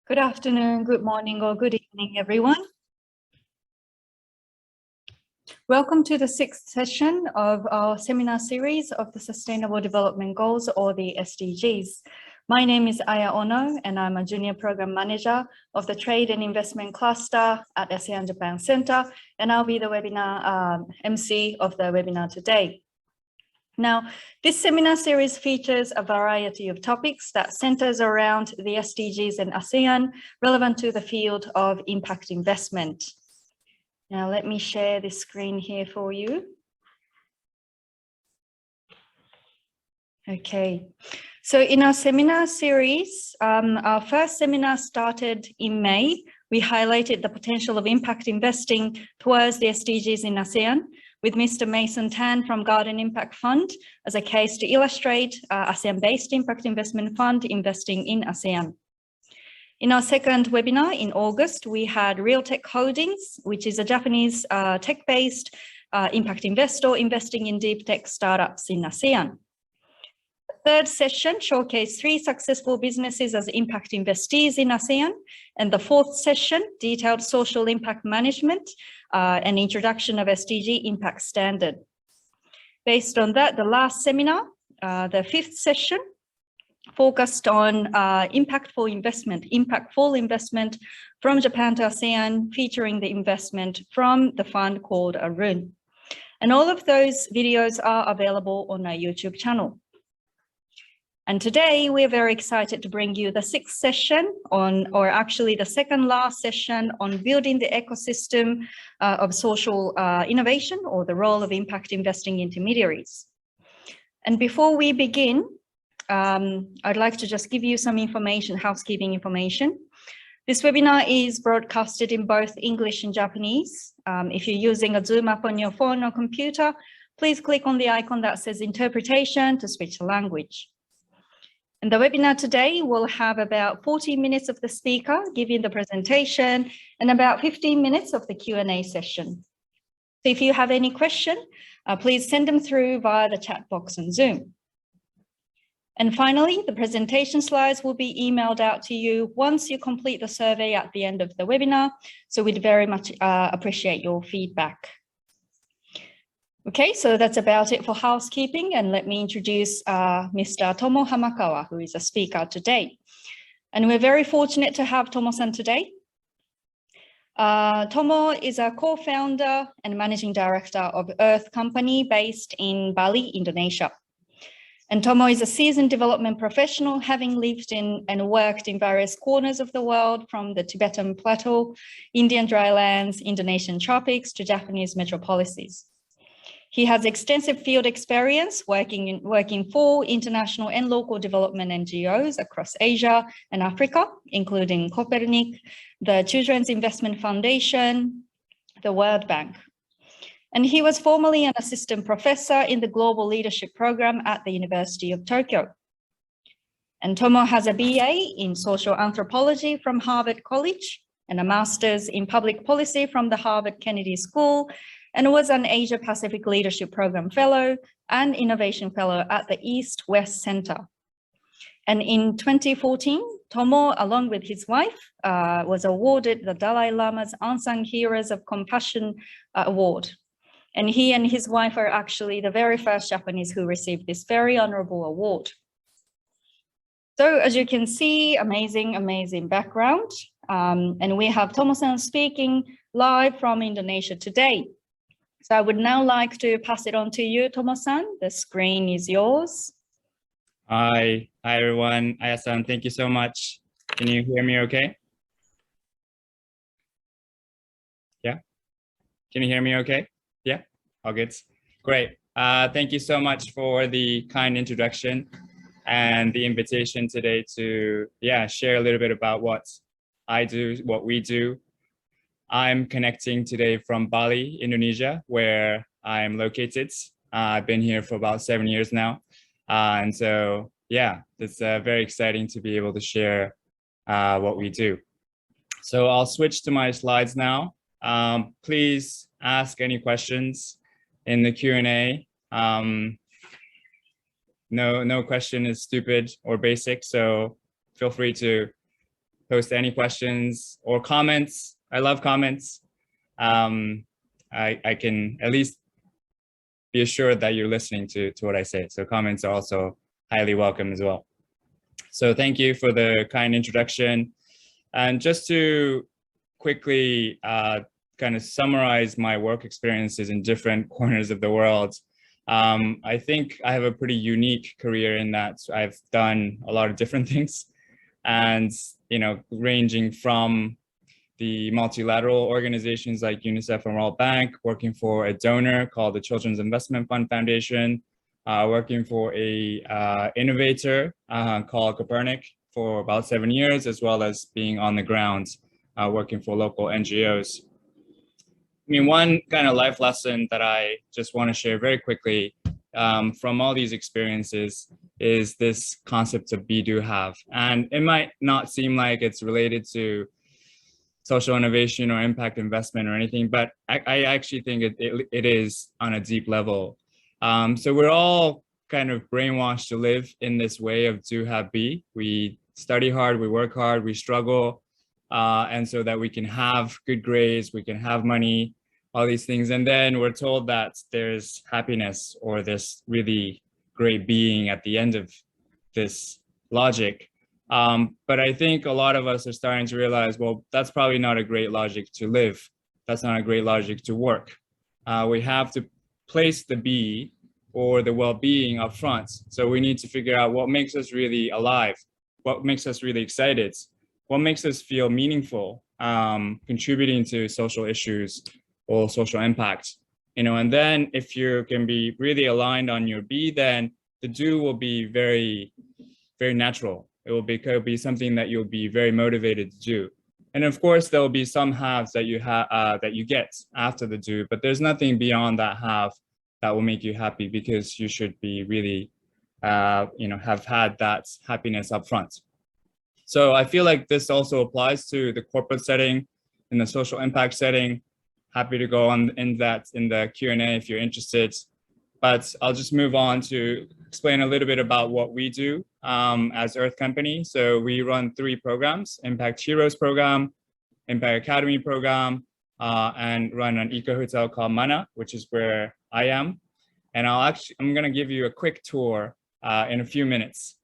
Good afternoon, good morning, or good evening, everyone. Welcome to the sixth session of our seminar series of the Sustainable Development Goals, or the SDGs. My name is Aya Ono, and I'm a Junior Program Manager of the Trade and Investment Cluster at ASEAN-Japan Center, and I'll be the webinar MC of the webinar today. Now, this seminar series features a variety of topics that centers around the SDGs in ASEAN, relevant to the field of impact investment. Now, let me share the screen here for you. Okay, so in our seminar series, our first seminar started in May. We highlighted the potential of impact investing towards the SDGs in ASEAN, with Mr. Mason Tan from Garden Impact Fund as a case to illustrate ASEAN-based impact investment fund investing in ASEAN. In our second webinar in August, we had Real Tech Holdings, which is a Japanese tech-based impact investor investing in deep tech startups in ASEAN. The third session showcased 3 successful businesses as impact investees in ASEAN, and the fourth session detailed social impact management and introduction of SDG impact standard. Based on that, the last seminar, the fifth session, focused on impactful investment from Japan to ASEAN, featuring the investment from the fund called Arun. And all of those videos are available on our YouTube channel. And today we're very excited to bring you the sixth session on, or actually the second last session on building the ecosystem of social innovation, or the role of impact investing intermediaries. And before we begin, I'd like to just give you some information, housekeeping information. This webinar is broadcasted in both English and Japanese. If you're using a Zoom app on your phone or computer, please click on the icon that says interpretation to switch the language. And the webinar today will have about 40 minutes of the speaker giving the presentation and about 15 minutes of the Q&A session. So if you have any question, please send them through via the chat box on Zoom. And finally, the presentation slides will be emailed out to you once you complete the survey at the end of the webinar. So we'd very much appreciate your feedback. Okay, so that's about it for housekeeping, and let me introduce Mr. Tomo Hamakawa, who is a speaker today. And we're very fortunate to have Tomo-san today. Tomo is a co-founder and managing director of Earth Company based in Bali, Indonesia. And Tomo is a seasoned development professional, having lived in and worked in various corners of the world, from the Tibetan Plateau, Indian drylands, Indonesian tropics to Japanese metropolises. He has extensive field experience working for international and local development NGOs across Asia and Africa, including Copernic, the Children's Investment Foundation, the World Bank. And he was formerly an assistant professor in the Global Leadership Program at the University of Tokyo. And Tomo has a BA in social anthropology from Harvard College and a master's in public policy from the Harvard Kennedy School, and was an Asia Pacific Leadership Program Fellow and Innovation Fellow at the East-West Center. And in 2014, Tomo, along with his wife, was awarded the Dalai Lama's Unsung Heroes of Compassion Award. And he and his wife are actually the very first Japanese who received this very honorable award. So as you can see, amazing background. And we have Tomo-san speaking live from Indonesia today. So I would now like to pass it on to you, Tomo-san. The screen is yours. Hi everyone. Aya-san, thank you so much. Can you hear me okay? Yeah? Can you hear me okay? Yeah? All good. Great. Thank you so much for the kind introduction and the invitation today to share a little bit about what I do, what we do. I'm connecting today from Bali, Indonesia, where I'm located. I've been here for about 7 years now. And so, it's very exciting to be able to share what we do. So I'll switch to my slides now. Please ask any questions in the Q&A. No question is stupid or basic, so feel free to post any questions or comments. I love comments. I can at least be assured that you're listening to what I say. So comments are also highly welcome as well. So thank you for the kind introduction. And just to quickly kind of summarize my work experiences in different corners of the world, I think I have a pretty unique career in that I've done a lot of different things, and ranging from the multilateral organizations like UNICEF and World Bank, working for a donor called the Children's Investment Fund Foundation, working for a innovator called Copernic for about 7 years, as well as being on the ground working for local NGOs. I mean, one kind of life lesson that I just want to share very quickly from all these experiences is this concept of be, do, have. And it might not seem like it's related to social innovation or impact investment or anything, but I actually think it is on a deep level. So we're all kind of brainwashed to live in this way of do, have, be. We study hard, we work hard, we struggle, and so that we can have good grades, we can have money, all these things. And then we're told that there's happiness or this really great being at the end of this logic. But I think a lot of us are starting to realize, well, that's probably not a great logic to live. That's not a great logic to work. We have to place the be or the well-being up front. So we need to figure out what makes us really alive, what makes us really excited, what makes us feel meaningful, contributing to social issues or social impact. And then if you can be really aligned on your be, then the do will be very, very natural. It will be something that you'll be very motivated to do. And of course, there will be some haves that you get after the do, but there's nothing beyond that have that will make you happy, because you should be really, have had that happiness up front. So I feel like this also applies to the corporate setting, in the social impact setting. Happy to go on in the Q&A if you're interested. But I'll just move on to explain a little bit about what we do as Earth Company. So we run 3 programs: Impact Heroes program, Impact Academy program, and run an eco hotel called Mana, which is where I am. And I'm going to give you a quick tour in a few minutes,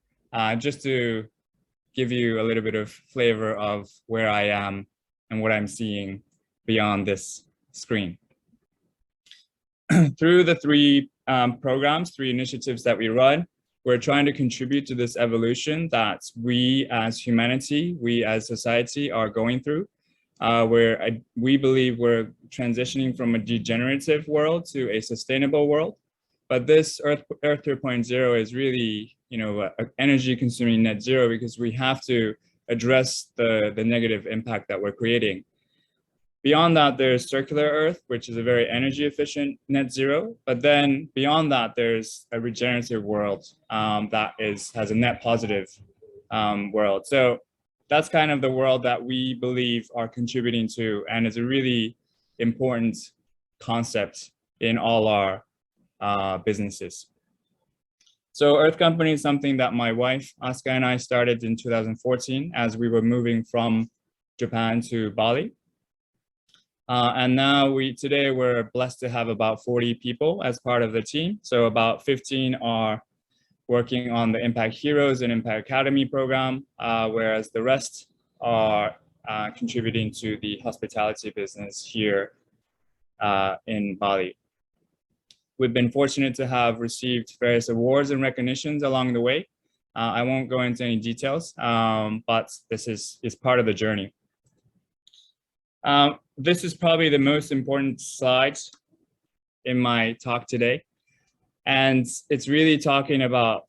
just to give you a little bit of flavor of where I am and what I'm seeing beyond this screen. Through the 3 programs, 3 initiatives that we run, we're trying to contribute to this evolution that we as humanity, we as society are going through, where we believe we're transitioning from a degenerative world to a sustainable world. But this Earth 3.0 is really, energy consuming net zero, because we have to address the negative impact that we're creating. Beyond that, there's circular Earth, which is a very energy efficient net zero. But then beyond that, there's a regenerative world that has a net positive world. So that's kind of the world that we believe are contributing to, and is a really important concept in all our businesses. So Earth Company is something that my wife, Asuka, and I started in 2014 as we were moving from Japan to Bali. And now today we're blessed to have about 40 people as part of the team. So about 15 are working on the Impact Heroes and Impact Academy program, whereas the rest are contributing to the hospitality business here in Bali. We've been fortunate to have received various awards and recognitions along the way. I won't go into any details, but this is part of the journey. This is probably the most important slide in my talk today. And it's really talking about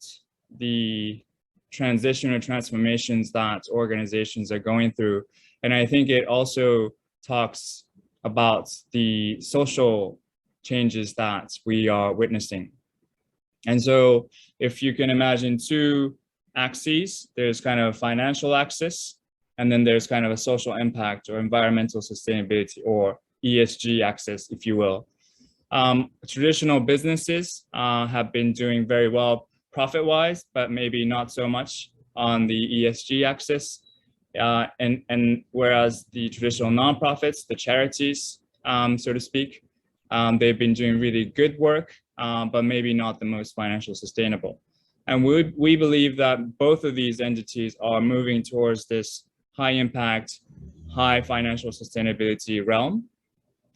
the transition or transformations that organizations are going through. And I think it also talks about the social changes that we are witnessing. And so if you can imagine 2 axes, there's kind of a financial axis, and then there's kind of a social impact or environmental sustainability, or ESG axis, if you will. Traditional businesses have been doing very well profit-wise, but maybe not so much on the ESG axis. And whereas the traditional nonprofits, the charities, so to speak, they've been doing really good work, but maybe not the most financially sustainable. And we believe that both of these entities are moving towards this high impact, high financial sustainability realm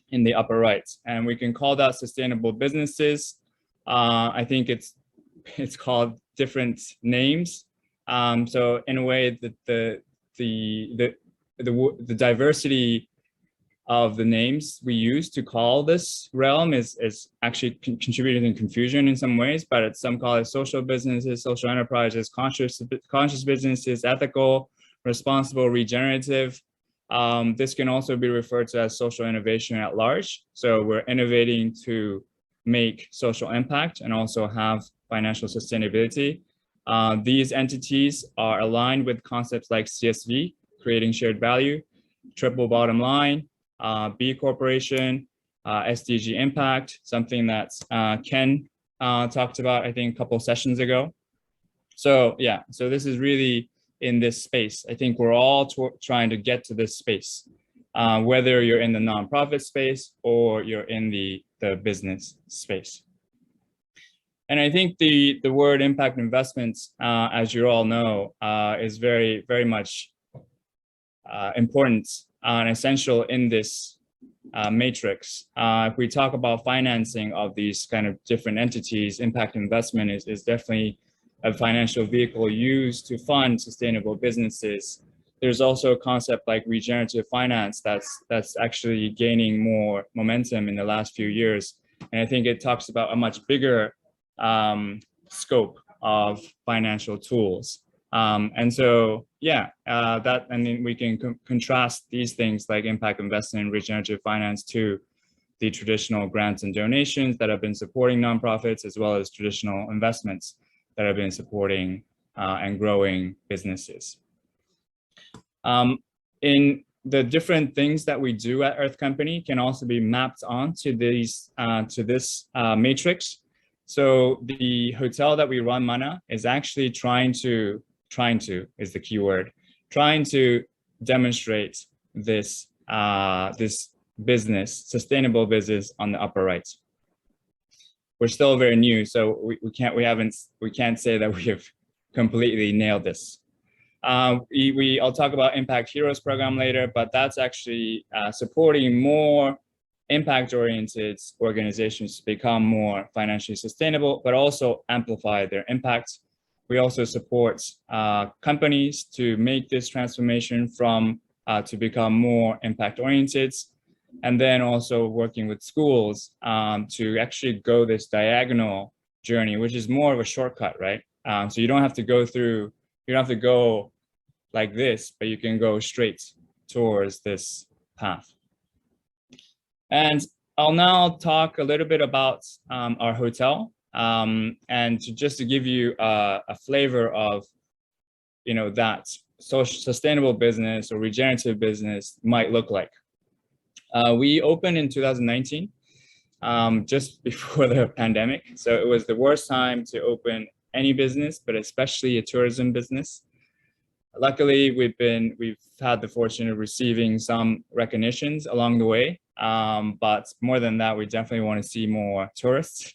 in the upper right. And we can call that sustainable businesses. I think it's called different names. So in a way, the diversity of the names we use to call this realm is actually contributing to confusion in some ways, but some call it social businesses, social enterprises, conscious businesses, ethical, responsible, regenerative. This can also be referred to as social innovation at large. So we're innovating to make social impact and also have financial sustainability. These entities are aligned with concepts like CSV, creating shared value, triple bottom line, B Corporation, SDG impact, something that Ken talked about, I think, a couple of sessions ago. So yeah, so this is really in this space. I think we're all trying to get to this space, whether you're in the nonprofit space or you're in the business space. And I think the word impact investments, as you all know, is very, very much important and essential in this matrix. If we talk about financing of these kind of different entities, impact investment is definitely a financial vehicle used to fund sustainable businesses. There's also a concept like regenerative finance that's actually gaining more momentum in the last few years. And I think it talks about a much bigger scope of financial tools. And so, yeah, that, I mean, we can contrast these things like impact investment and regenerative finance to the traditional grants and donations that have been supporting nonprofits, as well as traditional investments that have been supporting and growing businesses. In the different things that we do at Earth Company can also be mapped onto these to this matrix. So the hotel that we run, Mana, is actually trying to is the key word, trying to demonstrate this this business, sustainable business on the upper right. We're still very new, so we can't say that we have completely nailed this. I'll talk about Impact Heroes program later, but that's actually supporting more impact-oriented organizations to become more financially sustainable, but also amplify their impact. We also support companies to make this transformation from to become more impact-oriented, and then also working with schools to actually go this diagonal journey, which is more of a shortcut, right? So you don't have to go through, you don't have to go like this, but you can go straight towards this path. And I'll now talk a little bit about our hotel, and just to give you a flavor of, you know, that social sustainable business or regenerative business might look like. We opened in 2019, just before the pandemic. So it was the worst time to open any business, but especially a tourism business. Luckily, we've had the fortune of receiving some recognitions along the way. But more than that, we definitely want to see more tourists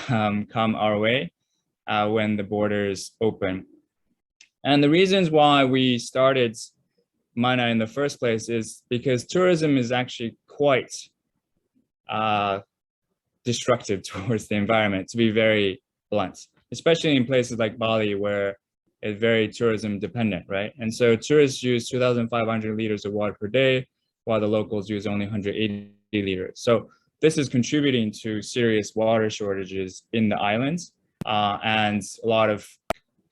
come our way when the borders open. And the reasons why we started Mana in the first place is because tourism is actually quite destructive towards the environment, to be very blunt, especially in places like Bali, where it's very tourism dependent, right? And so tourists use 2,500 liters of water per day, while the locals use only 180 liters. So this is contributing to serious water shortages in the islands, and a lot of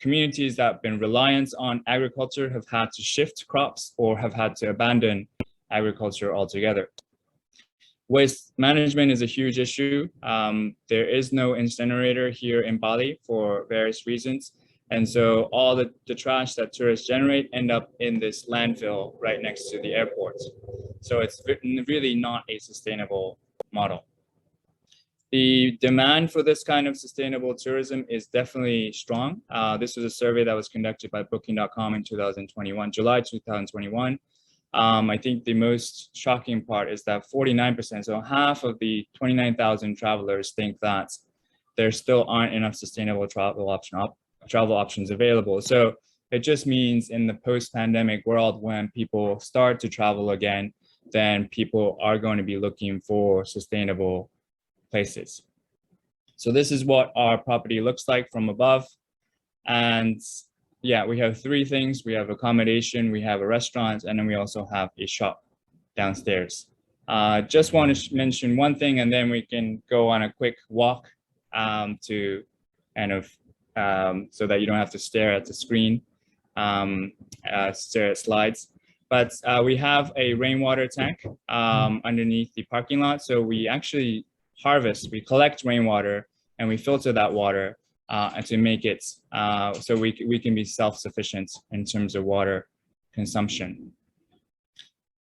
communities that have been reliant on agriculture have had to shift crops or have had to abandon agriculture altogether. Waste management is a huge issue. There is no incinerator here in Bali for various reasons. And so all the trash that tourists generate end up in this landfill right next to the airport. So it's really not a sustainable model. The demand for this kind of sustainable tourism is definitely strong. This was a survey that was conducted by Booking.com in 2021, July 2021. I think the most shocking part is that 49%, so half of the 29,000 travelers think that there still aren't enough sustainable travel options available. So it just means in the post-pandemic world, when people start to travel again, then people are going to be looking for sustainable places. So this is what our property looks like from above. And yeah, we have three things. We have accommodation, we have a restaurant, and then we also have a shop downstairs. Just want to mention one thing, and then we can go on a quick walk to kind of, so that you don't have to stare at the screen, stare at slides. But we have a rainwater tank underneath the parking lot. So we actually we collect rainwater and we filter that water and to make it so we can be self-sufficient in terms of water consumption.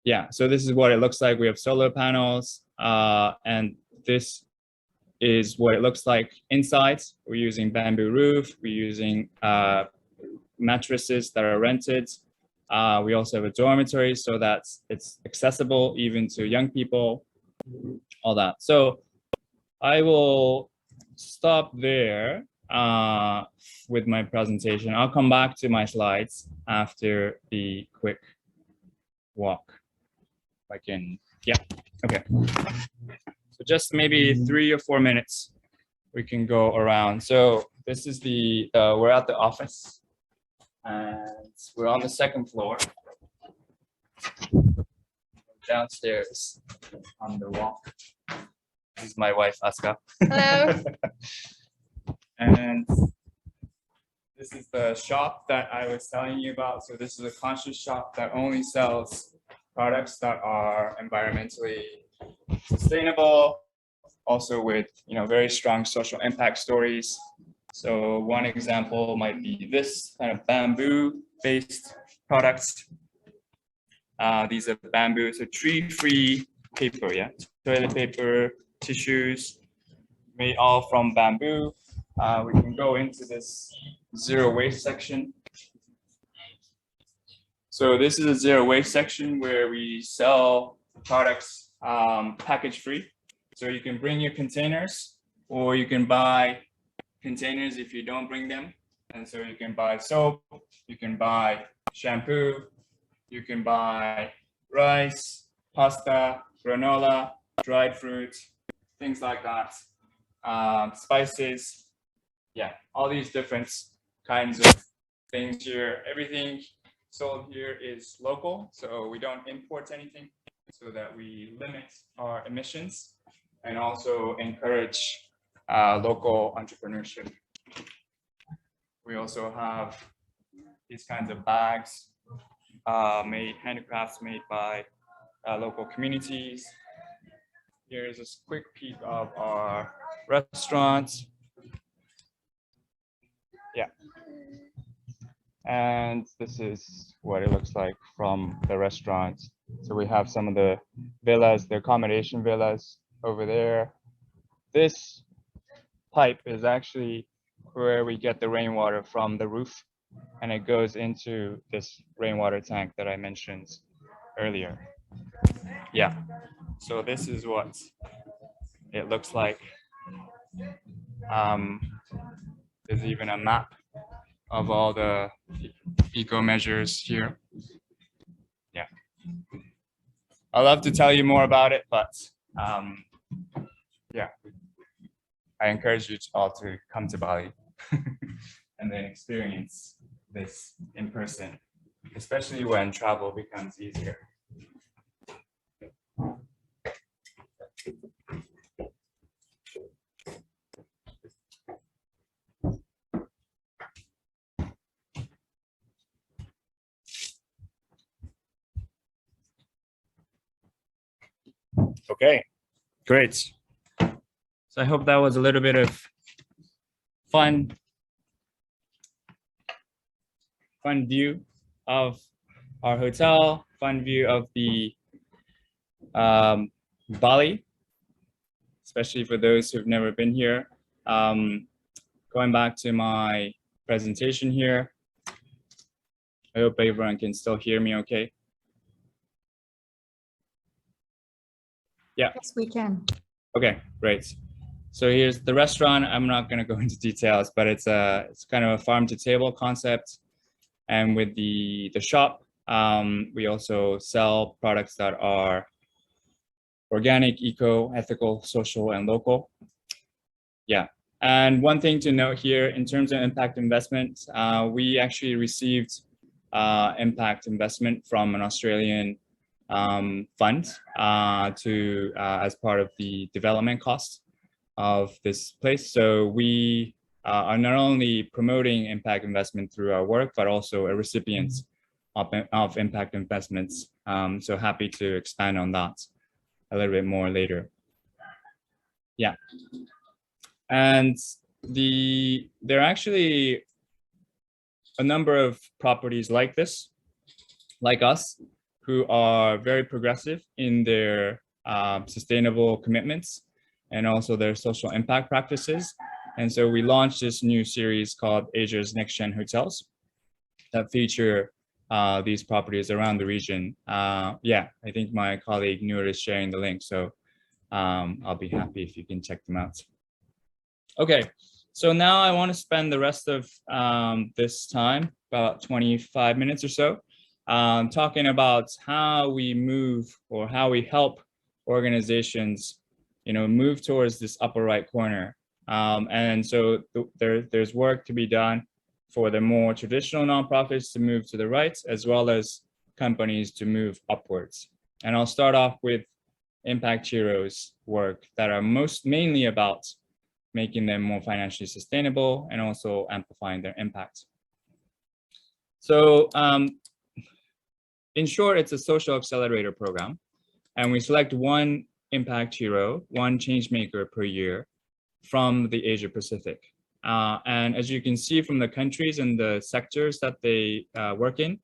Yeah, so this is what it looks like. We have solar panels and this is what it looks like inside. We're using bamboo roof, we're using mattresses that are rented. We also have a dormitory so that it's accessible even to young people, all that. So I will stop there with my presentation. I'll come back to my slides after the quick walk. If I can, yeah, okay. So just maybe 3 or 4 minutes, we can go around. So this is we're at the office and we're on the second floor. Downstairs on the walk. This is my wife, Asuka. Hello. And this is the shop that I was telling you about. So this is a conscious shop that only sells products that are environmentally sustainable, also with very strong social impact stories. So one example might be this kind of bamboo-based products. These are bamboo, so tree-free paper, yeah, toilet paper, tissues, made all from bamboo. We can go into this zero waste section. So this is a zero waste section where we sell products package free. So you can bring your containers or you can buy containers if you don't bring them. And so you can buy soap, you can buy shampoo, you can buy rice, pasta, granola, dried fruit, things like that, spices, yeah, all these different kinds of things here. Everything sold here is local, so we don't import anything, so that we limit our emissions and also encourage local entrepreneurship. We also have these kinds of bags, handicrafts made by local communities. Here's a quick peek of our restaurant. Yeah. And this is what it looks like from the restaurant. So we have some of the villas, the accommodation villas over there. This pipe is actually where we get the rainwater from the roof, and it goes into this rainwater tank that I mentioned earlier. Yeah, so this is what it looks like. There's even a map of all the eco measures here. Yeah, I'd love to tell you more about it, but yeah, I encourage you all to come to Bali and then experience this in person, especially when travel becomes easier. Okay, great. So I hope that was a little bit of fun view of our hotel, fun view of the Bali especially for those who've never been here. Going back to my presentation here, I hope everyone can still hear me okay. Yeah. Yes, we can. Okay, great. So here's the restaurant. I'm not going to go into details, but it's kind of a farm to table concept. And with the shop, we also sell products that are organic, eco, ethical, social, and local. Yeah. And one thing to note here in terms of impact investment, we actually received impact investment from an Australian fund as part of the development cost of this place. So we are not only promoting impact investment through our work, but also a recipient of impact investments. So happy to expand on that a little bit more later. Yeah. And there are actually a number of properties like this, like us, who are very progressive in their sustainable commitments and also their social impact practices. And so we launched this new series called Asia's Next Gen Hotels that feature these properties around the region. Yeah, I think my colleague Noor is sharing the link, so I'll be happy if you can check them out. Okay, so now I want to spend the rest of this time, about 25 minutes or so, talking about how we move or how we help organizations, move towards this upper right corner. And so there's work to be done for the more traditional nonprofits to move to the right, as well as companies to move upwards. And I'll start off with Impact Heroes work that are mainly about making them more financially sustainable and also amplifying their impact. So in short, it's a social accelerator program, and we select one impact hero, one change maker per year from the Asia Pacific. And as you can see from the countries and the sectors that they work in,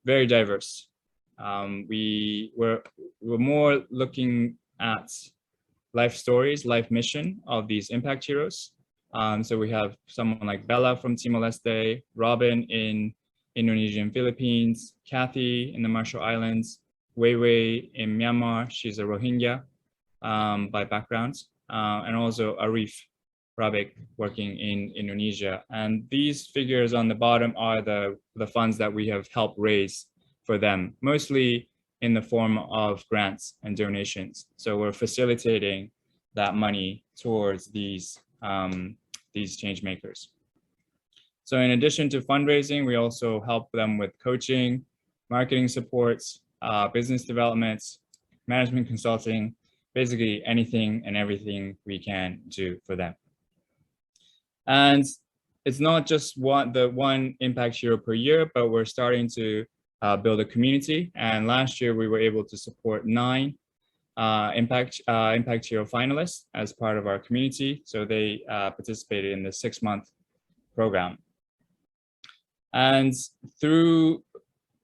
very diverse. We're more looking at life stories, life mission of these impact heroes. So we have someone like Bella from Timor-Leste, Robin in Indonesia and Philippines, Kathy in the Marshall Islands, Wei Wei in Myanmar, she's a Rohingya by background, and also Arif Rabbik working in Indonesia. And these figures on the bottom are the funds that we have helped raise for them, mostly in the form of grants and donations. So we're facilitating that money towards these change makers. So in addition to fundraising, we also help them with coaching, marketing supports, business developments, management consulting, basically anything and everything we can do for them. And it's not just the one impact hero per year, but we're starting to build a community. And last year we were able to support 9 impact hero finalists as part of our community. So they participated in the 6-month program. And through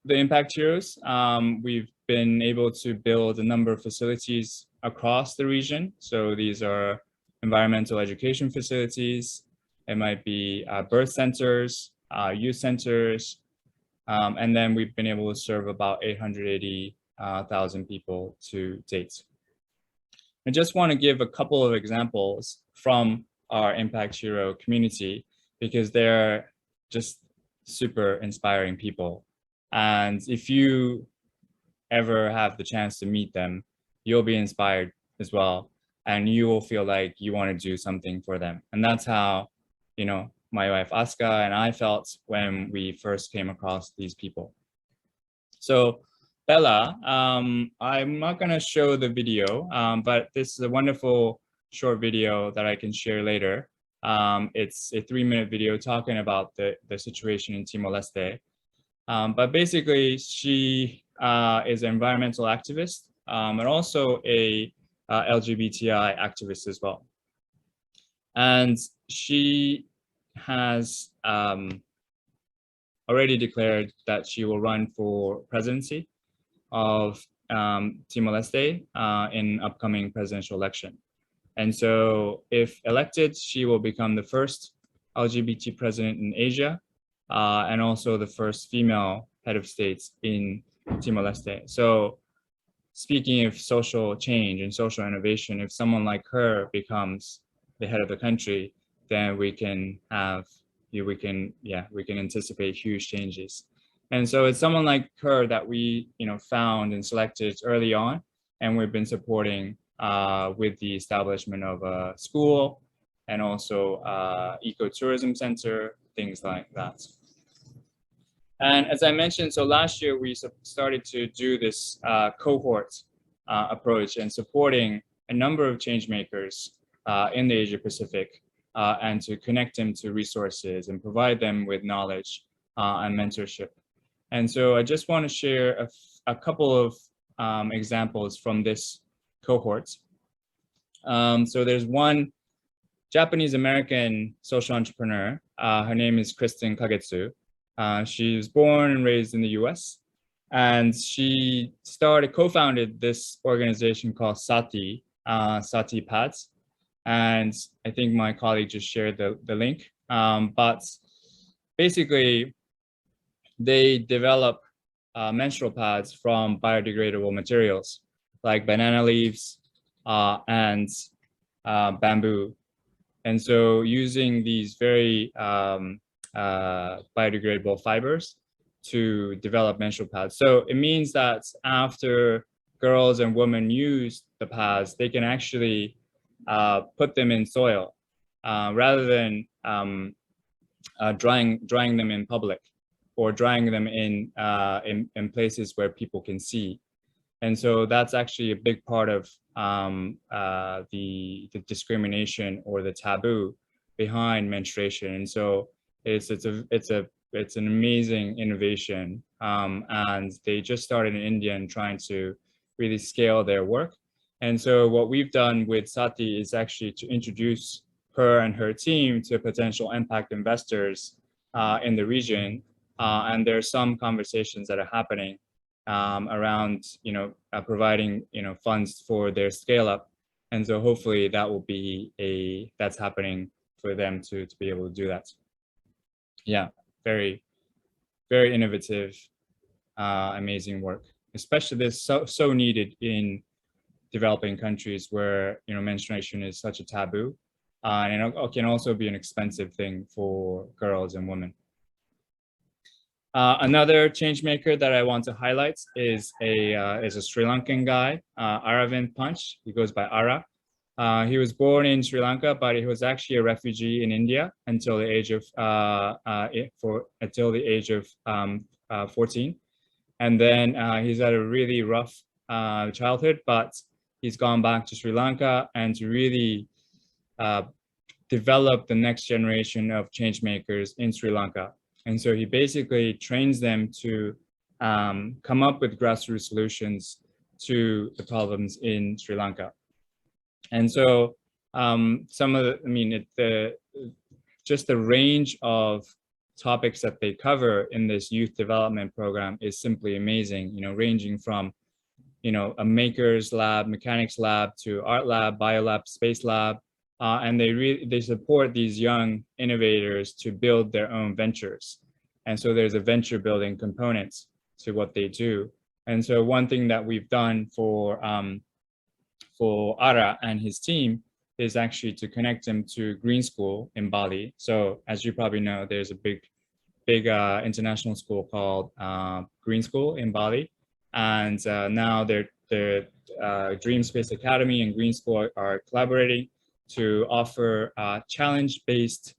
the impact heroes, we've been able to build a number of facilities across the region. So these are environmental education facilities. It might be birth centers, youth centers, and then we've been able to serve about 880,000 people to date. I just want to give a couple of examples from our Impact Hero community because they're just super inspiring people. And if you ever have the chance to meet them, you'll be inspired as well. And you will feel like you want to do something for them. And that's how, my wife Aska and I felt when we first came across these people. So Bella, I'm not going to show the video, but this is a wonderful short video that I can share later. It's a 3-minute video talking about the situation in Timor-Leste. But basically, she is an environmental activist and also a LGBTI activist as well. And she has already declared that she will run for presidency of Timor-Leste in upcoming presidential election. And so if elected, she will become the first LGBT president in Asia, and also the first female head of states in Timor-Leste. So speaking of social change and social innovation, if someone like her becomes the head of the country, then we can anticipate huge changes. And so it's someone like her that we found and selected early on, and we've been supporting with the establishment of a school and also ecotourism center, things like that. And as I mentioned, so last year we started to do this cohort approach and supporting a number of change makers in the Asia Pacific, and to connect them to resources and provide them with knowledge and mentorship. And so I just want to share a couple of examples from this cohort. So there's one Japanese American social entrepreneur. Her name is Kristen Kagetsu. She was born and raised in the US, and she co-founded this organization called Sati Pads. And I think my colleague just shared the link. But basically, they develop menstrual pads from biodegradable materials like banana leaves and bamboo. And so using these very biodegradable fibers to develop menstrual pads. So it means that after girls and women use the pads, they can actually put them in soil rather than drying them in public or drying them in places where people can see. And so that's actually a big part of the discrimination or the taboo behind menstruation. And so it's an amazing innovation, and they just started in India and trying to really scale their work. And so what we've done with Sati is actually to introduce her and her team to potential impact investors in the region. And there are some conversations that are happening around providing funds for their scale up. And so hopefully that will be that's happening for them to be able to do that. Yeah, very, very innovative, amazing work, especially this so needed in developing countries where menstruation is such a taboo, and it can also be an expensive thing for girls and women. Another change maker that I want to highlight is a Sri Lankan guy, Aravind Punch. He goes by Ara. He was born in Sri Lanka, but he was actually a refugee in India until the age of 14. And then he's had a really rough childhood, but he's gone back to Sri Lanka and to really develop the next generation of change makers in Sri Lanka. And so he basically trains them to come up with grassroots solutions to the problems in Sri Lanka. And so just the range of topics that they cover in this youth development program is simply amazing, ranging from, a maker's lab, mechanics lab, to art lab, bio lab, space lab. And they support these young innovators to build their own ventures. And so there's a venture building component to what they do. And so one thing that we've done for Ara and his team is actually to connect them to Green School in Bali. So as you probably know, there's a big international school called Green School in Bali. And now their Dream Space Academy and Green School are collaborating to offer challenge-based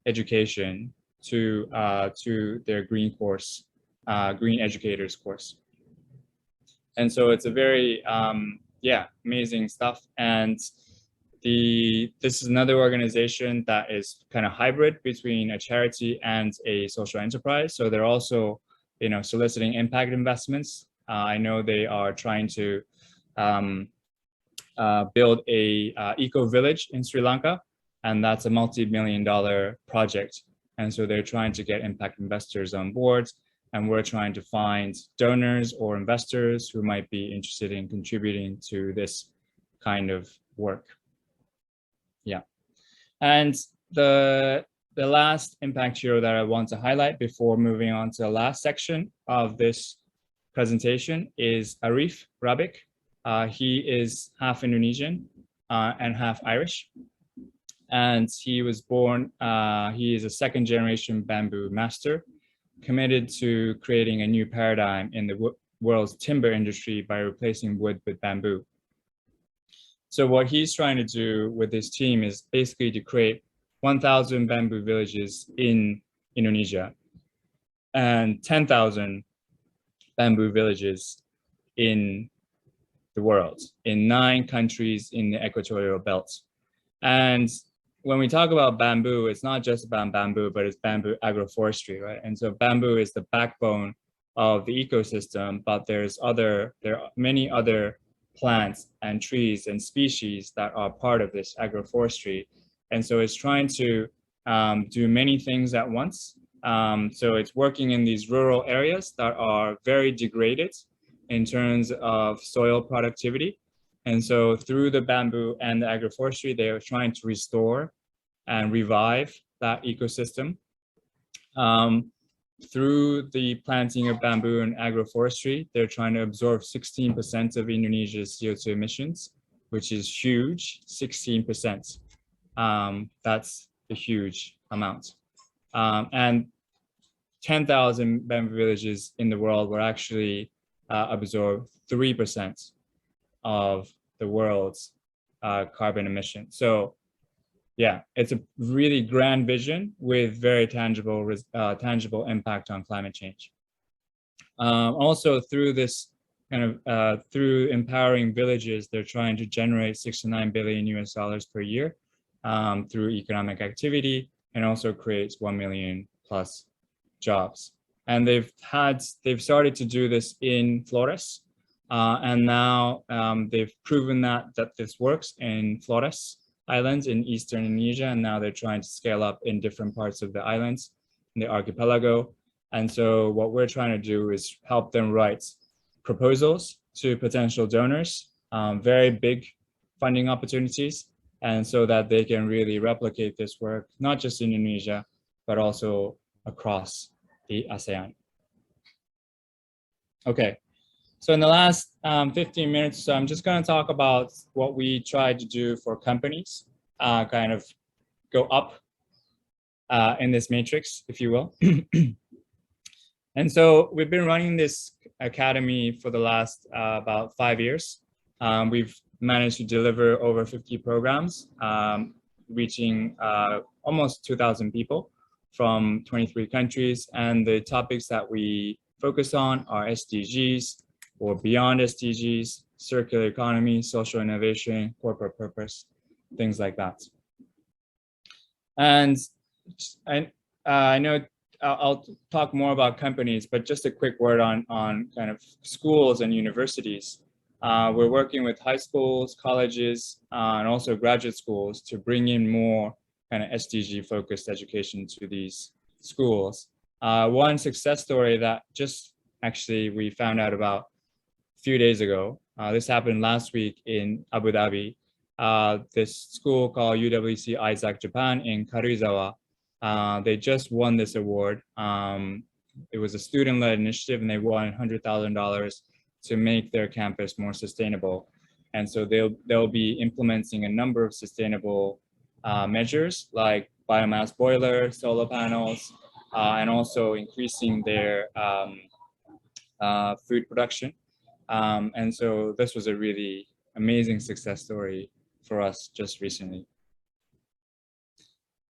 education to their green course, Green Educators course. And so it's a very amazing stuff. And this is another organization that is kind of hybrid between a charity and a social enterprise. So they're also soliciting impact investments. I know they are trying to build a eco village in Sri Lanka, and that's a multi-million-dollar project. And so they're trying to get impact investors on board, and we're trying to find donors or investors who might be interested in contributing to this kind of work. Yeah. And the last impact hero that I want to highlight before moving on to the last section of this presentation is Arif Rabbik. He is half Indonesian and half Irish. And he was born, he is a second generation bamboo master, committed to creating a new paradigm in the world's timber industry by replacing wood with bamboo. So what he's trying to do with his team is basically to create 1,000 bamboo villages in Indonesia and 10,000 bamboo villages in the world, in 9 countries in the equatorial belt. And when we talk about bamboo, it's not just about bamboo, but it's bamboo agroforestry, right? And so bamboo is the backbone of the ecosystem, but there are many other plants and trees and species that are part of this agroforestry. And so it's trying to do many things at once. So it's working in these rural areas that are very degraded in terms of soil productivity. And so through the bamboo and the agroforestry, they are trying to restore and revive that ecosystem. Through the planting of bamboo and agroforestry, they're trying to absorb 16% of Indonesia's CO2 emissions, which is huge, 16%. That's a huge amount. And 10,000 bamboo villages in the world will actually absorb 3% of the world's carbon emissions. So yeah, it's a really grand vision with very tangible impact on climate change. Also through this kind of, through empowering villages, they're trying to generate $6 to $9 billion US per year through economic activity, and also creates 1 million plus jobs. And they've started to do this in Flores. And now they've proven that this works in Flores Islands in Eastern Indonesia, and now they're trying to scale up in different parts of the islands, in the archipelago. And so what we're trying to do is help them write proposals to potential donors, very big funding opportunities, and so that they can really replicate this work, not just in Indonesia, but also across the ASEAN. Okay. So in the last 15 minutes, so I'm just going to talk about what we try to do for companies, kind of go up in this matrix, if you will. And so we've been running this academy for the last about 5 years. We've managed to deliver over 50 programs, reaching almost 2,000 people from 23 countries. And the topics that we focus on are SDGs, or beyond SDGs, circular economy, social innovation, corporate purpose, things like that. And I know I'll talk more about companies, but just a quick word on kind of schools and universities. We're working with high schools, colleges, and also graduate schools to bring in more kind of SDG focused education to these schools. One success story that just actually we found out about few days ago. This happened last week in Abu Dhabi. This school called UWC ASEAN-Japan in Karuizawa, they just won this award. It was a student-led initiative, and they won $100,000 to make their campus more sustainable. And so they'll be implementing a number of sustainable measures like biomass boiler, solar panels, and also increasing their food production. And so this was a really amazing success story for us just recently.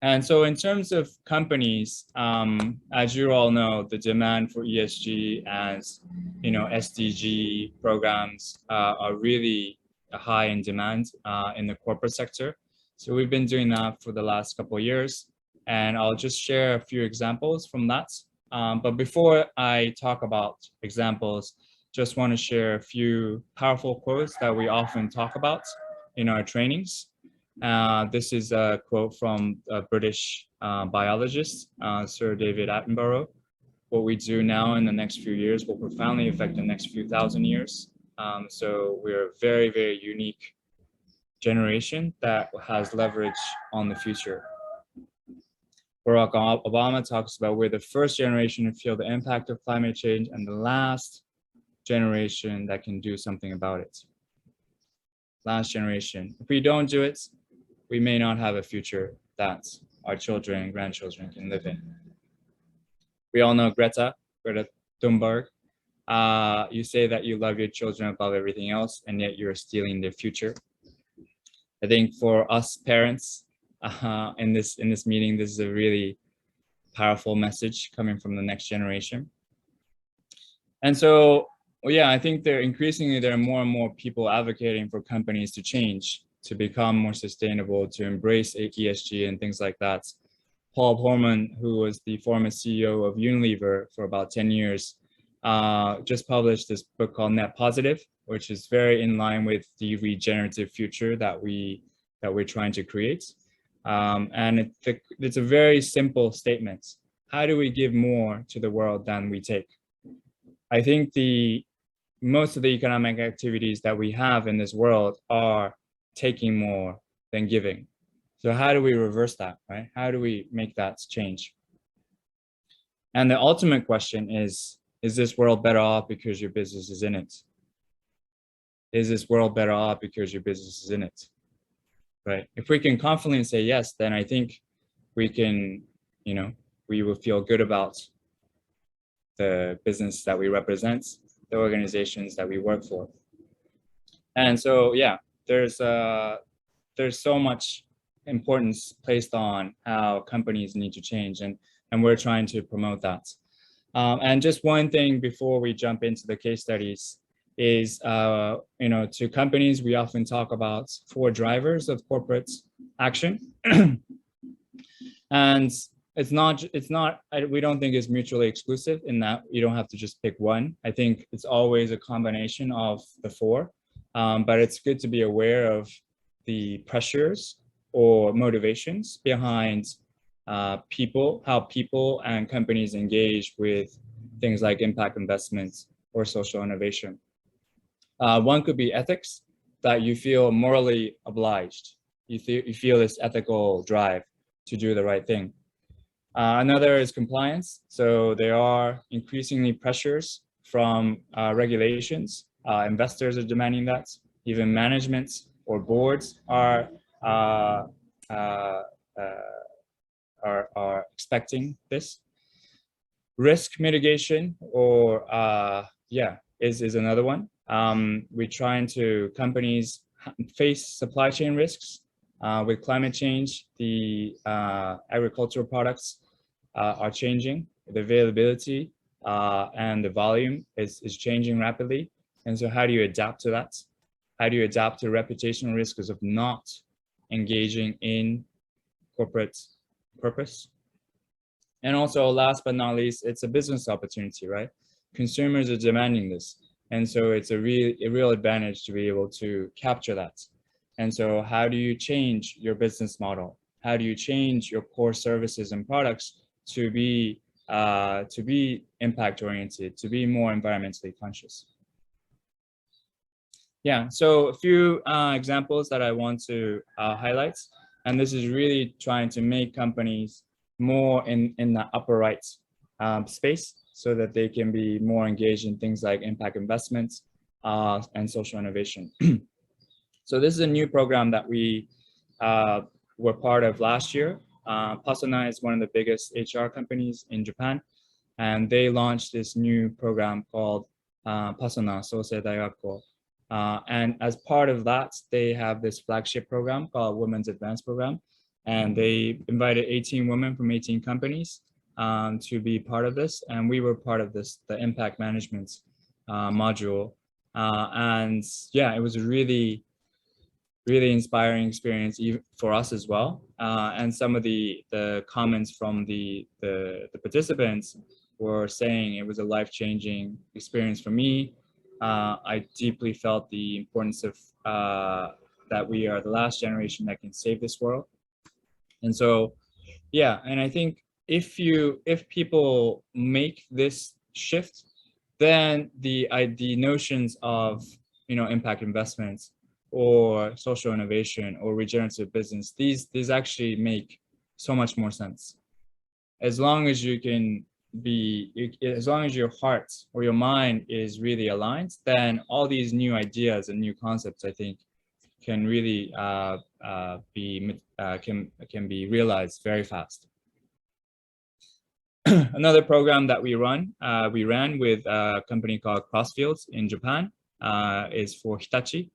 And so in terms of companies, as you all know, the demand for ESG as SDG programs are really high in demand in the corporate sector. So we've been doing that for the last couple of years, and I'll just share a few examples from that. But before I talk about examples, just want to share a few powerful quotes that we often talk about in our trainings. This is a quote from a British biologist, Sir David Attenborough. What we do now in the next few years will profoundly affect the next few thousand years. So we're very, very unique generation that has leverage on the future. Barack Obama talks about we're the first generation to feel the impact of climate change and the last generation that can do something about it. Last generation. If we don't do it, we may not have a future that our children and grandchildren can live in. We all know Greta Thunberg. You say that you love your children above everything else, and yet you're stealing their future. I think for us parents in this meeting, this is a really powerful message coming from the next generation. And so, well, yeah, I think there are more and more people advocating for companies to change, to become more sustainable, to embrace ESG and things like that. Paul Polman, who was the former CEO of Unilever for about 10 years, just published this book called Net Positive, which is very in line with the regenerative future that we're trying to create. And it's a very simple statement. How do we give more to the world than we take? I think most of the economic activities that we have in this world are taking more than giving. So how do we reverse that, right? How do we make that change? And the ultimate question is this world better off because your business is in it? Is this world better off because your business is in it? Right? If we can confidently say yes, then I think we can, we will feel good about the business that we represent, the organizations that we work for. And so, yeah, there's so much importance placed on how companies need to change, and we're trying to promote that. And just one thing before we jump into the case studies is, to companies, we often talk about 4 drivers of corporate action. And we don't think it's mutually exclusive in that you don't have to just pick one. I think it's always a combination of the 4, but it's good to be aware of the pressures or motivations behind how people and companies engage with things like impact investments or social innovation. One could be ethics, that you feel morally obliged. You feel this ethical drive to do the right thing. Another is compliance. So there are increasingly pressures from regulations. Investors are demanding that. Even management or boards are expecting this. Risk mitigation, or is another one. Companies face supply chain risks. With climate change, the agricultural products are changing. The availability and the volume is changing rapidly. And so how do you adapt to that? How do you adapt to reputational risks of not engaging in corporate purpose? And also, last but not least, it's a business opportunity, right? Consumers are demanding this. And so it's a real advantage to be able to capture that. And so how do you change your business model? How do you change your core services and products to be impact oriented, to be more environmentally conscious? Yeah, so a few examples that I want to highlight. And this is really trying to make companies more in the upper right space, so that they can be more engaged in things like impact investments and social innovation. So this is a new program that we were part of last year. Pasona is one of the biggest HR companies in Japan, and they launched this new program called Pasona Sosei Daigakko. And as part of that, they have this flagship program called Women's Advanced Program, and they invited 18 women from 18 companies to be part of this, and we were part of this, the impact management module. And yeah, it was a really inspiring experience even for us as well. And some of the comments from the participants were saying it was a life-changing experience for me. I deeply felt the importance of that we are the last generation that can save this world. And so, yeah, and I think if people make this shift, then the notions of impact investments or social innovation or regenerative business, these actually make so much more sense. As long as you can as long as your heart or your mind is really aligned, then all these new ideas and new concepts, I think, can really can be realized very fast. Another program that we ran with a company called Crossfields in Japan, is for Hitachi.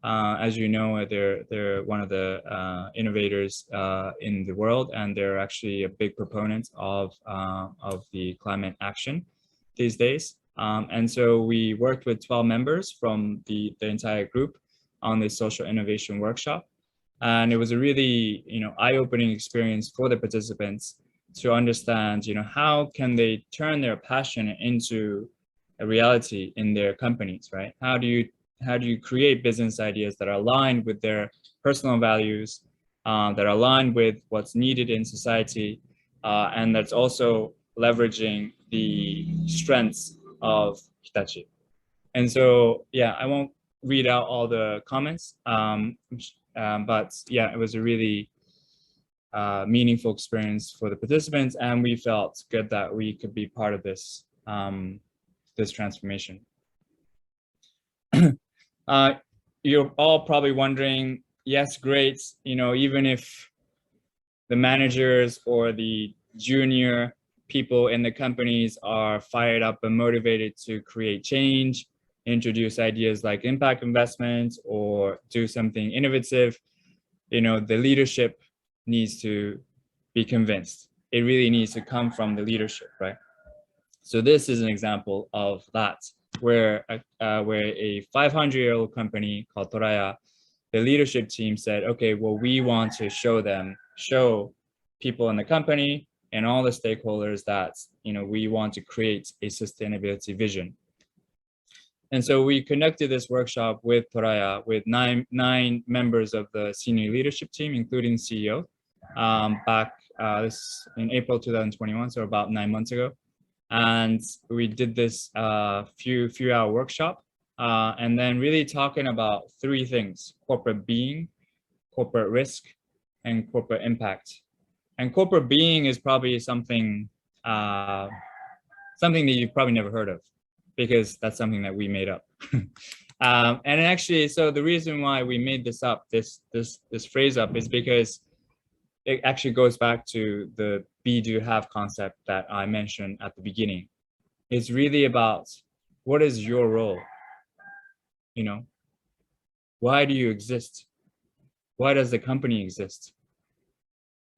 As you know, they're one of the innovators in the world, and they're actually a big proponent of the climate action these days. And so we worked with 12 members from the entire group on this social innovation workshop, and it was a really eye-opening experience for the participants to understand how can they turn their passion into a reality in their companies, right? How do you create business ideas that are aligned with their personal values, that are aligned with what's needed in society, and that's also leveraging the strengths of Hitachi. And so, yeah, I won't read out all the comments, but yeah, it was a really meaningful experience for the participants, and we felt good that we could be part of this this transformation. You're all probably wondering, yes, great, even if the managers or the junior people in the companies are fired up and motivated to create change, introduce ideas like impact investments or do something innovative, the leadership needs to be convinced. It really needs to come from the leadership, right? So this is an example of that, where a 500-year-old company called Toraya, the leadership team said, okay, well, we want to show people in the company and all the stakeholders that we want to create a sustainability vision. And so we conducted this workshop with Toraya with nine members of the senior leadership team, including CEO, back this in April 2021, so about 9 months ago. And we did this few hour workshop, and then really talking about three things: corporate being, corporate risk, and corporate impact. And corporate being is probably something that you've probably never heard of, because that's something that we made up. And actually, so the reason why we made this up, this phrase up, is because it actually goes back to the be, do, have concept that I mentioned at the beginning. It's really about, what is your role? Why do you exist? Why does the company exist?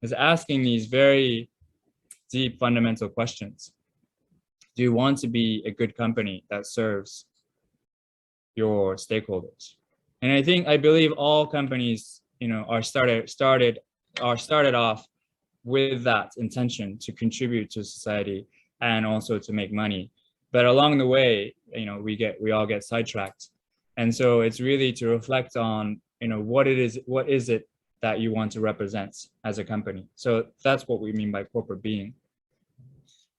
It's asking these very deep fundamental questions. Do you want to be a good company that serves your stakeholders? And I believe all companies, are started off with that intention to contribute to society and also to make money. But along the way, we all get sidetracked. And so it's really to reflect on, what is it that you want to represent as a company. So that's what we mean by corporate being.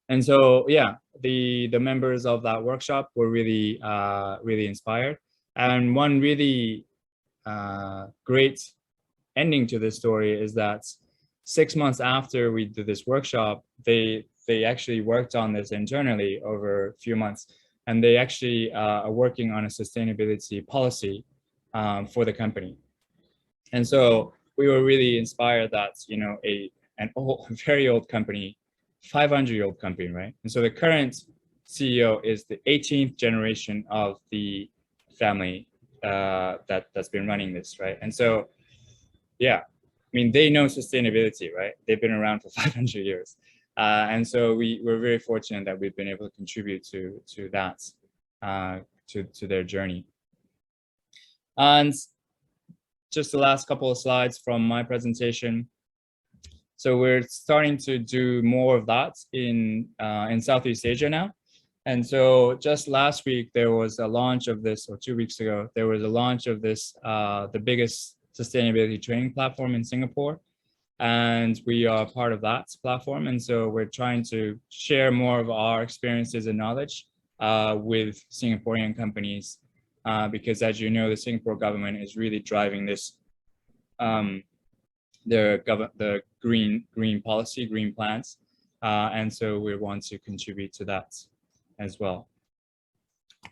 And so, yeah, the members of that workshop were really, really inspired. And one really great ending to this story is that 6 months after we did this workshop, they actually worked on this internally over a few months, and they actually are working on a sustainability policy for the company. And so we were really inspired that an very old company, 500-year-old company, right? And so the current CEO is the 18th generation of the family that's been running this, right? And so, yeah, they know sustainability, right? They've been around for 500 years. And so we're very fortunate that we've been able to contribute to that, to their journey. And just the last couple of slides from my presentation. So we're starting to do more of that in Southeast Asia now. And so just last week, there was a launch of this, or 2 weeks ago, there was a launch of this, the biggest sustainability training platform in Singapore. And we are part of that platform. And so we're trying to share more of our experiences and knowledge with Singaporean companies because as you know, the Singapore government is really driving this, the green policy, green plans. And so we want to contribute to that as well.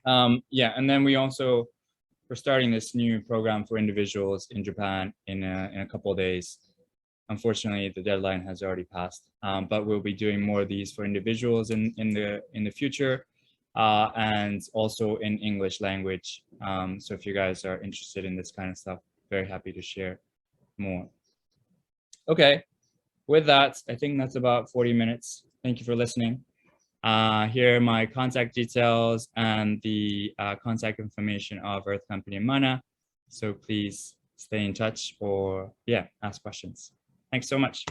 Yeah, and then we're starting this new program for individuals in Japan in a couple of days. Unfortunately, the deadline has already passed, but we'll be doing more of these for individuals in the future, and also in English language. So if you guys are interested in this kind of stuff, very happy to share more. Okay, with that, I think that's about 40 minutes. Thank you for listening. Here are my contact details and the contact information of Earth Company Mana. So please stay in touch or ask questions. Thanks so much.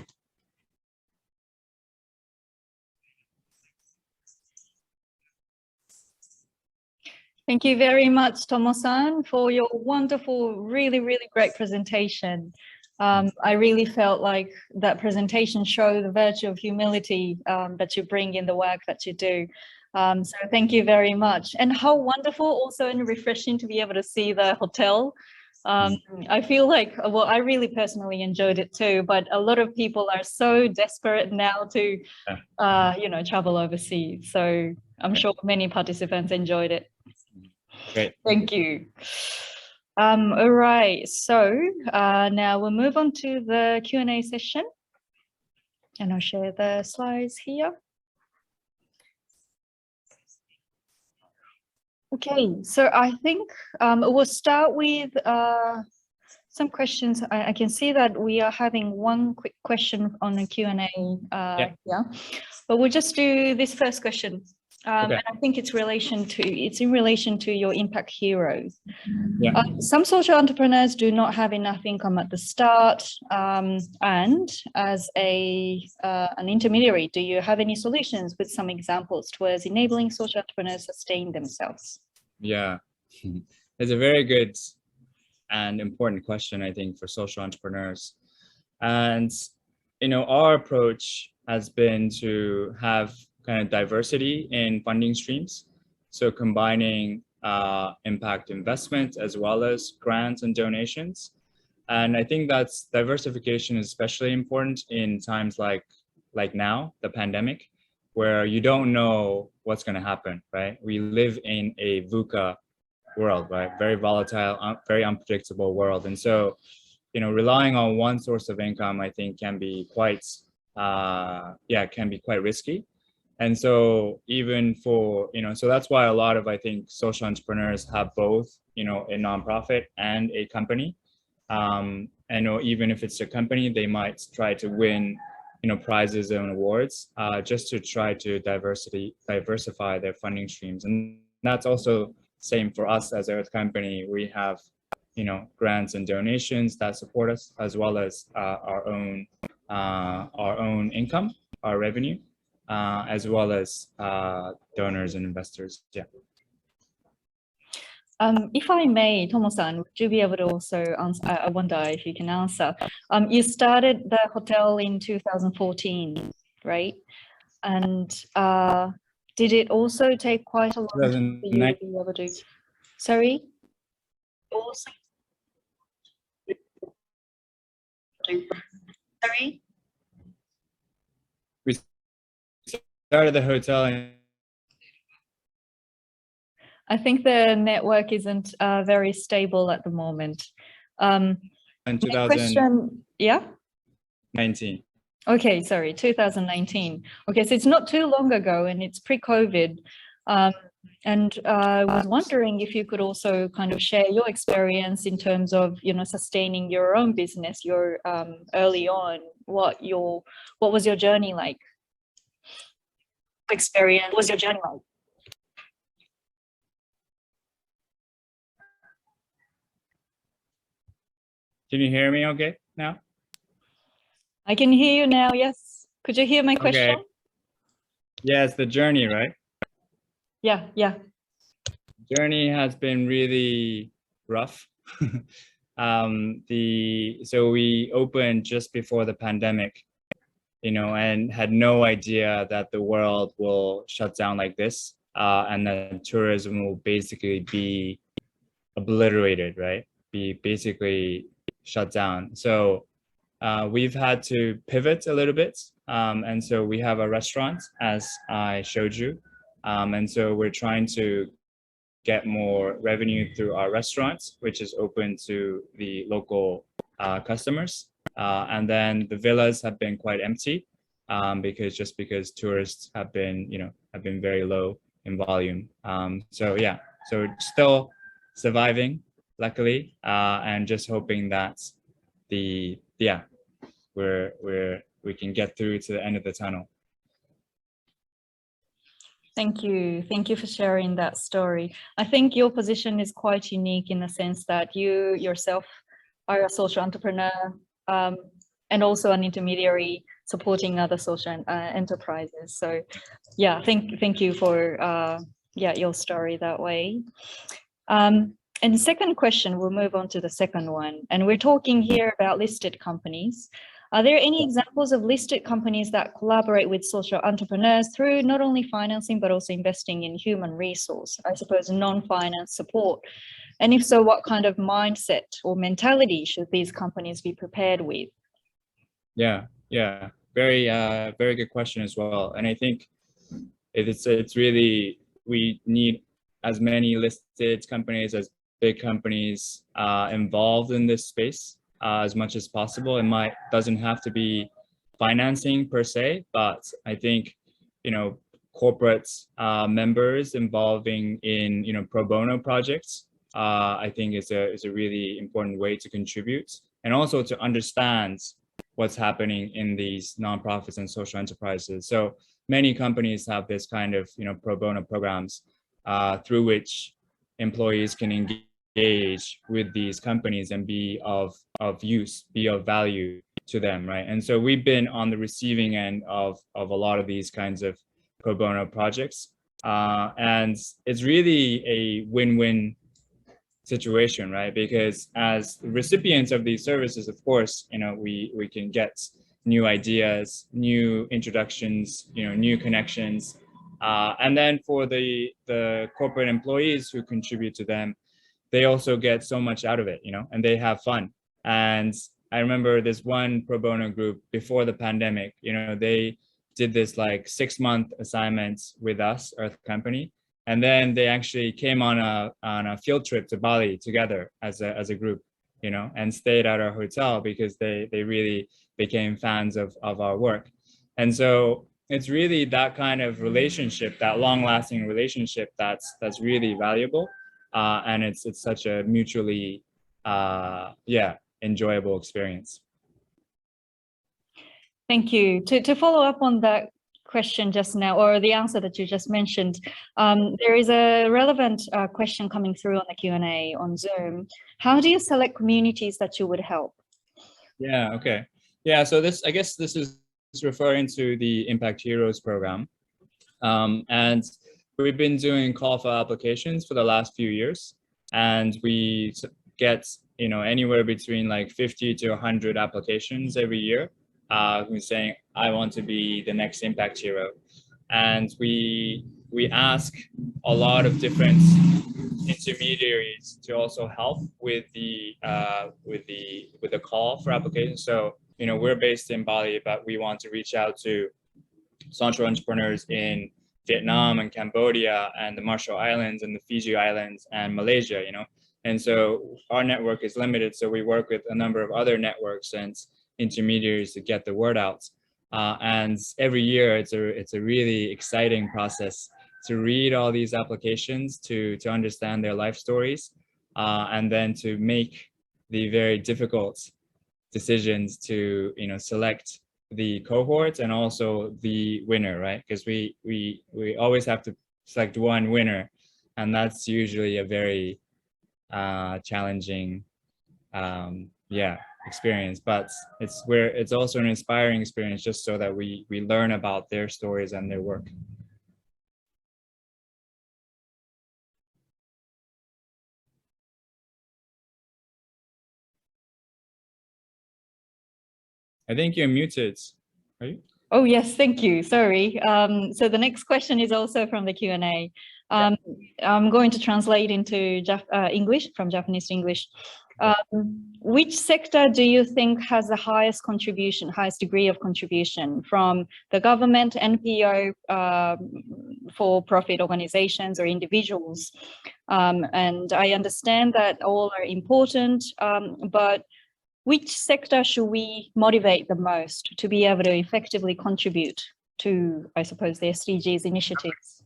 Thank you very much, Tomo-san, for your wonderful, really, really great presentation. I really felt like that presentation showed the virtue of humility that you bring in the work that you do. So thank you very much. And how wonderful also and refreshing to be able to see the hotel. I feel like, well, I really personally enjoyed it too, but a lot of people are so desperate now to, travel overseas. So I'm sure many participants enjoyed it. Great. Thank you. All right, so now we'll move on to the Q&A session. And I'll share the slides here. Okay, so I think we'll start with some questions. I can see that we are having one quick question on the Q&A. Yeah, but we'll just do this first question. And I think it's in relation to your impact heroes. Yeah. Some social entrepreneurs do not have enough income at the start, and as an intermediary, do you have any solutions with some examples towards enabling social entrepreneurs to sustain themselves? Yeah, it's a very good and important question, I think, for social entrepreneurs. And our approach has been to have kind of diversity in funding streams. So combining impact investment as well as grants and donations. And I think that's diversification is especially important in times like now, the pandemic, where you don't know what's going to happen, right? We live in a VUCA world, right? Very volatile, very unpredictable world. And so, relying on one source of income, I think can be quite risky. And so even for, so that's why a lot of, I think, social entrepreneurs have both, a nonprofit and a company. And even if it's a company, they might try to win, prizes and awards just to try to diversify their funding streams. And that's also same for us as Earth Company. We have, grants and donations that support us, as well as our own income, our revenue. As well as donors and investors. Yeah. If I may, Tomo-san, would you be able to also answer? I wonder if you can answer. You started the hotel in 2014, right? And did it also take quite a long time for you to be able to? Sorry. Also. Sorry. Started the hotel. I think the network isn't very stable at the moment. In 2019. Yeah. Okay, sorry, 2019. Okay, so it's not too long ago, and it's pre-COVID. And I was wondering if you could also kind of share your experience in terms of sustaining your own business. Your early on, what was your journey like? Experience was your journey like? Can you hear me okay now? I can hear you now, yes. Could you hear my question? Okay. Yeah, it's the journey, right? Yeah. Journey has been really rough. So we opened just before the pandemic, and had no idea that the world will shut down like this, and that tourism will basically be obliterated, right? Be basically shut down. So we've had to pivot a little bit. And so we have a restaurant, as I showed you. And so we're trying to get more revenue through our restaurants, which is open to the local customers. And then the villas have been quite empty because tourists have been, very low in volume. So yeah, so still surviving, luckily, and just hoping that we can get through to the end of the tunnel. Thank you. Thank you for sharing that story. I think your position is quite unique in the sense that you yourself are a social entrepreneur and also an intermediary supporting other social enterprises. So yeah, thank you for your story that way. And the second question, we'll move on to the second one. And we're talking here about listed companies. Are there any examples of listed companies that collaborate with social entrepreneurs through not only financing, but also investing in human resource, I suppose non-finance support? And if so, what kind of mindset or mentality should these companies be prepared with? Yeah, very good question as well. And I think it's really, we need as many listed companies as big companies involved in this space as much as possible. It doesn't have to be financing per se, but I think, corporate members involving in, pro bono projects, I think is a really important way to contribute, and also to understand what's happening in these nonprofits and social enterprises. So many companies have this kind of, pro bono programs through which employees can engage with these companies and be of use, be of value to them, right? And so we've been on the receiving end of a lot of these kinds of pro bono projects, and it's really a win-win situation, right? Because as recipients of these services, of course, we can get new ideas, new introductions, new connections, and then for the corporate employees who contribute to them, they also get so much out of it, and they have fun. And I remember this one pro bono group before the pandemic, they did this like 6-month assignments with us, Earth Company, and then they actually came on a field trip to Bali together as a group, and stayed at our hotel because they really became fans of our work. And so it's really that kind of relationship, that long-lasting relationship, that's really valuable, and it's such a mutually enjoyable experience. Thank you. To follow up on that question just now, or the answer that you just mentioned, there is a relevant question coming through on the Q&A on Zoom. How do you select communities that you would help? Yeah, okay. Yeah, so I guess this is referring to the Impact Heroes program. And we've been doing call for applications for the last few years, and we get, anywhere between like 50 to 100 applications every year. Who's saying, I want to be the next impact hero. And we ask a lot of different intermediaries to also help with the call for applications. So, we're based in Bali, but we want to reach out to social entrepreneurs in Vietnam and Cambodia and the Marshall Islands and the Fiji Islands and Malaysia, And so our network is limited. So we work with a number of other networks and intermediaries to get the word out. And every year it's a really exciting process to read all these applications, to understand their life stories, and then to make the very difficult decisions to select the cohort and also the winner, right? Because we always have to select one winner, and that's usually a very challenging experience, but it's also an inspiring experience, just so that we learn about their stories and their work. I think you're muted. Are you? Oh yes, thank you. Sorry. So the next question is also from the Q&A. I'm going to translate into English, from Japanese to English. Which sector do you think has the highest contribution, highest degree of contribution from the government, NPO, for-profit organizations or individuals? And I understand that all are important, but which sector should we motivate the most to be able to effectively contribute to, I suppose, the SDGs initiatives?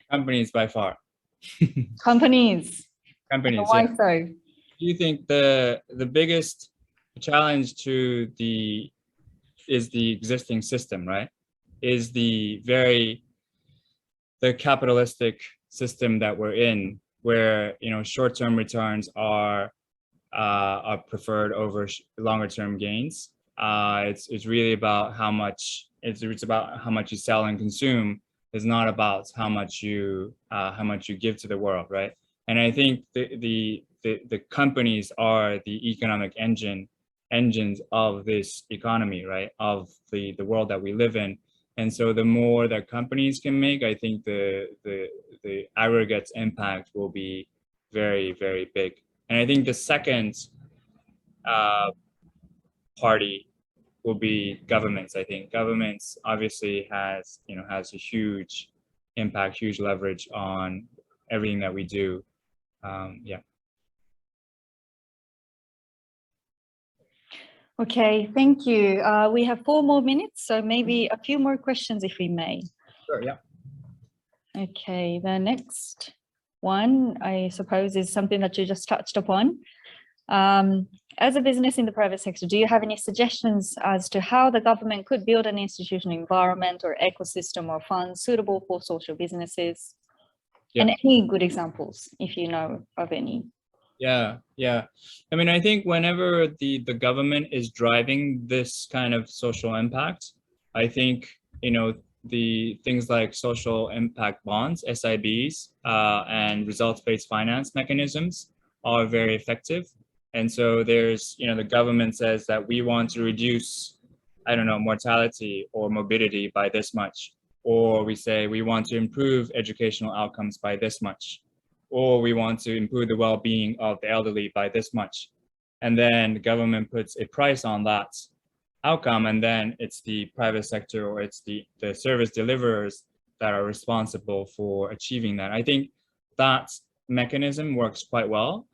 Companies by far. Companies. Companies. Why yeah. so? Do you think the biggest challenge to is the existing system, right? Is the capitalistic system that we're in, where short-term returns are preferred over longer-term gains. It's really about how much it's about how much you sell and consume. It's not about how much you give to the world, right? And I think the companies are the economic engines of this economy, right? Of the world that we live in. And so the more that companies can make, I think the aggregate impact will be very, very big. And I think the second party will be governments. I think governments obviously has a huge impact, huge leverage on everything that we do. Yeah. Okay, thank you. We have 4 more minutes, so maybe a few more questions if we may. Sure, yeah. Okay, the next one, I suppose, is something that you just touched upon. As a business in the private sector, do you have any suggestions as to how the government could build an institutional environment or ecosystem or funds suitable for social businesses? Yeah. And any good examples, if you know of any. Yeah. I mean, I think whenever the government is driving this kind of social impact, I think, the things like social impact bonds, SIBs, and results-based finance mechanisms are very effective. And so there's, the government says that we want to reduce, mortality or morbidity by this much. Or we say we want to improve educational outcomes by this much. Or we want to improve the well-being of the elderly by this much. And then the government puts a price on that outcome, and then it's the private sector or it's the service deliverers that are responsible for achieving that. I think that mechanism works quite well,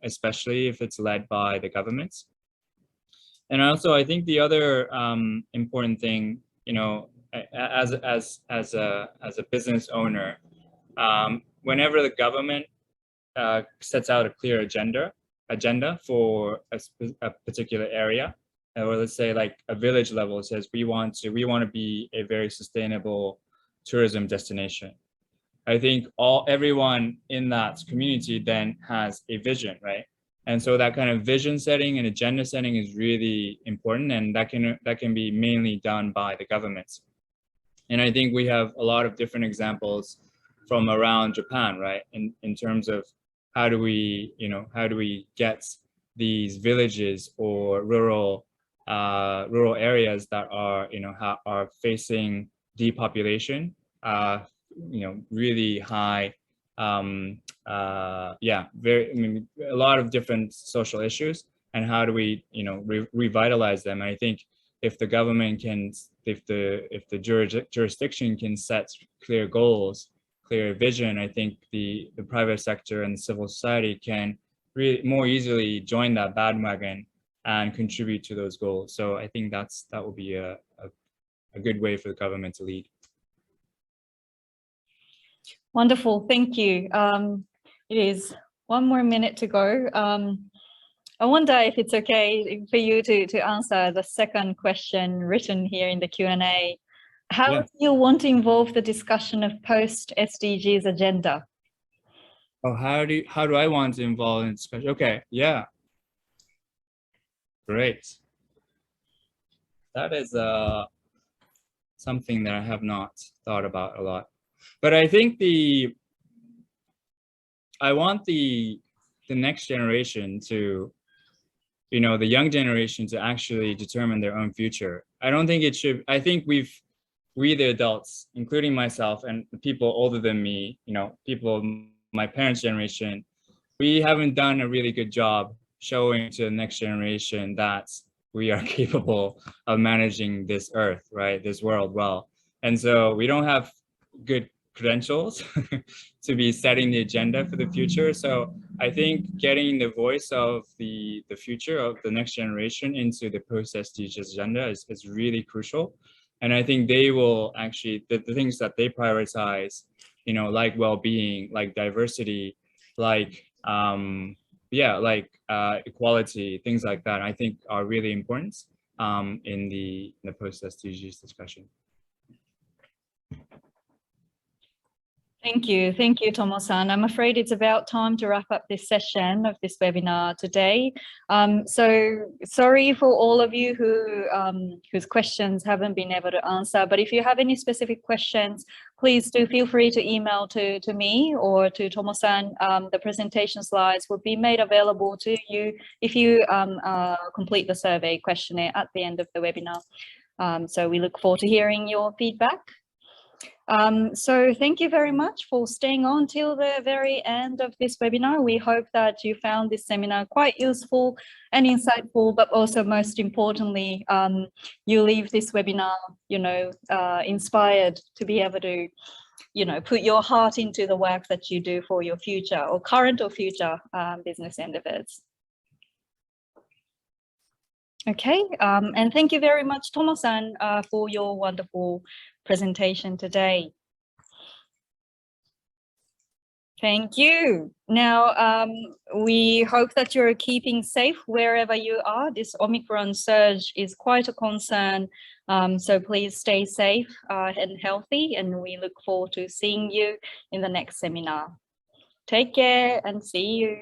especially if it's led by the governments. And also, I think the other important thing, as a business owner, whenever the government sets out a clear agenda for a particular area, or let's say like a village level says we want to be a very sustainable tourism destination. I think everyone in that community then has a vision, right? And so that kind of vision setting and agenda setting is really important, and that can be mainly done by the governments. And I think we have a lot of different examples from around Japan, right? In terms of how do we get these villages or rural areas that are facing depopulation, really high, a lot of different social issues, and how do we revitalize them? And I think if the government if the jurisdiction can set clear goals, clear vision, I think the private sector and civil society can really more easily join that bandwagon and contribute to those goals. So I think that will be a good way for the government to lead. Wonderful, thank you. It is 1 more minute to go. I wonder if it's okay for you to answer the second question written here in the Q&A. How do you want to involve the discussion of post-SDGs agenda? Oh, how do I want to involve in discussion? Okay, yeah. Great. That is something that I have not thought about a lot. But I think I want the next generation to, the young generation to actually determine their own future. I don't think it should, I think we've we, the adults, including myself and the people older than me, you know, people my parents' generation, we haven't done a really good job showing to the next generation that we are capable of managing this earth, right, this world well. And so we don't have good credentials to be setting the agenda for the future. So I think getting the voice of the future of the next generation into the post-SDGs agenda is really crucial. And I think they will actually, the things that they prioritize, you know, like well-being, like diversity, like equality, things like that, I think are really important in the post-SDGs discussion. Thank you, Tomo-san. I'm afraid it's about time to wrap up this session of this webinar today. So sorry for all of you whose questions haven't been able to answer, but if you have any specific questions, please do feel free to email to me or to Tomo-san. The presentation slides will be made available to you if you complete the survey questionnaire at the end of the webinar. So we look forward to hearing your feedback. So thank you very much for staying on till the very end of this webinar. We hope that you found this seminar quite useful and insightful, but also most importantly, you leave this webinar, you know, inspired to be able to, you know, put your heart into the work that you do for your future or current or future business endeavors. Okay, and thank you very much, Tomo-san, for your wonderful presentation today. Thank you. Now, we hope that you're keeping safe wherever you are. This Omicron surge is quite a concern, so please stay safe and healthy, and we look forward to seeing you in the next seminar. Take care and see you.